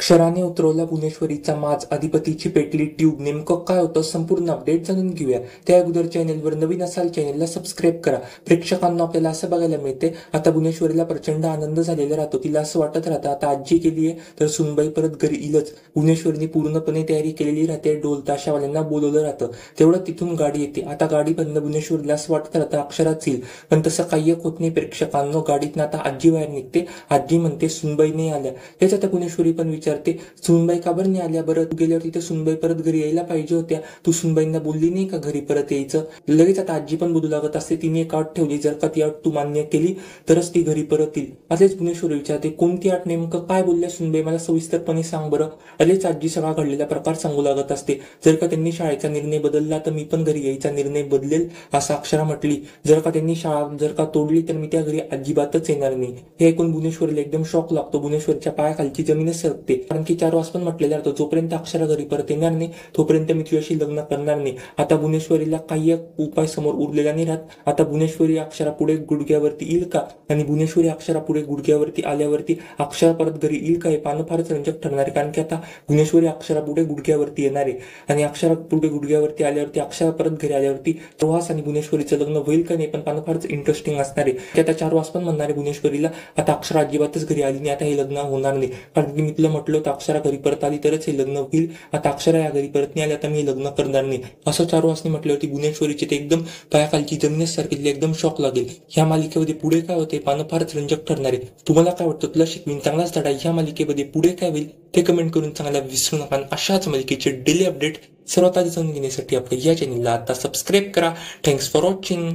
अक्षराने उतरवला भुवनेश्वरीचा माज, अधिपतीची पेटली ट्यूब. नेमकं काय होतं संपूर्ण अपडेट जाणून घेऊया. त्या अगोदर चॅनेलवर नवीन असाल चॅनेलला सबस्क्राईब करा. प्रेक्षकांना आपल्याला असं बघायला मिळते, आता भुवनेश्वरीला प्रचंड आनंद झालेला राहतो. तिला असं वाटत राहतं आता आजी गेली आहे तर सुनबाई परत घरी येईलच. भुवनेश्वरीने पूर्णपणे तयारी केलेली राहते. ढोल ताशावाल्यांना बोलवलं राहतं. तेवढं तिथून गाडी येते. आता गाडी बंद. भुवनेश्वरीला असं वाटत राहतं अक्षराच येईल, पण तसं काही होत नाही. प्रेक्षकांना गाडीतनं आता आजी बाहेर निघते. आजी म्हणते सुनबाई नाही आल्या. त्याच्यात भुवनेश्वरी पण विचारते सुनबाई का बरं नाही आल्या. बरं तू गेल्यावर तिथे सुनबाई परत घरी यायला पाहिजे होत्या. तू सुनबाईंना बोलली नाही का घरी परत यायचं. लगेच आता आजी पण बोलू लागत असते. तिने एक अट ठेवली, जर का ती अट तू मान्य केली तरच ती घरी परत येईल. असेच भुवनेश्वरी विचारते कोणती अट, नेमकं काय बोलल्या सुनबाई, मला सविस्तरपणे सांग बरं. अलेच आजी सगळा घडलेला प्रकार सांगू लागत असते. जर का त्यांनी शाळेचा निर्णय बदलला तर मी पण घरी यायचा निर्णय बदलेल असं अक्षरा म्हटली. जर का त्यांनी शाळा जर का तोडली तर मी त्या घरी अजिबातच येणार नाही. हे ऐकून भुवनेश्वरीला एकदम शॉक लागतो. भुवनेश्वरीच्या पायाखालची जमीनच सरकते. कारण की 4 वाजता पण म्हटलेला होतं जोपर्यंत अक्षरा घरी परत येणार नाही तोपर्यंत मी तुझ्याशी लग्न करणार नाही. आता भुवनेश्वरीला काही एक उपाय समोर उरलेला नाही राहत. आता भुवनेश्वरी अक्षरा पुढे गुडघ्यावरती येईल का, आणि भुवनेश्वरी अक्षरा पुढे गुडघ्यावरती आल्यावरती अक्षरा परत घरी येईल का, हे पाहणं फारच रंजक ठरणार आहे. कारण की आता भुवनेश्वरी अक्षरा पुढे गुडघ्यावरती येणार आहे आणि अक्षरा पुढे गुडघ्यावरती आल्यावरती अक्षरा परत घरी आल्यावरती प्रवास आणि भुवनेश्वरीचं लग्न होईल का नाही पण पाहणं फारच इंटरेस्टिंग असणार आहे. की आता 4 वाजता पण म्हणणार आहे भुवनेश्वरीला आता अक्षरा अजिबातच घरी आली नाही, आता हे लग्न होणार नाही. कारण की मी तुला म्हटलं होतं अक्षरा घरी परत आली तरच हे लग्न होईल. आता अक्षरा या घरी परत नाही आली, आता मी लग्न करणार नाही असं 4 वाजता म्हटल्यावरती भुवनेश्वरीची ते एकदम पायाखालची जमीनच सारखी एकदम शॉक लागेल. ह्या मालिकेमध्ये पुढे काय होते पाहणं फारच रंजक ठरणार आहे. तुम्हाला काय वाटतं, तुला शिकवीन चांगलाच धडा ह्या मालिकेमध्ये पुढे काय होईल ते कमेंट करून सांगायला विसरू नका. अशाच मालिकेचे डेली अपडेट सर्वात आधी जाणून घेण्यासाठी आपल्या या चॅनलला आता सबस्क्राईब करा. Thanks for watching.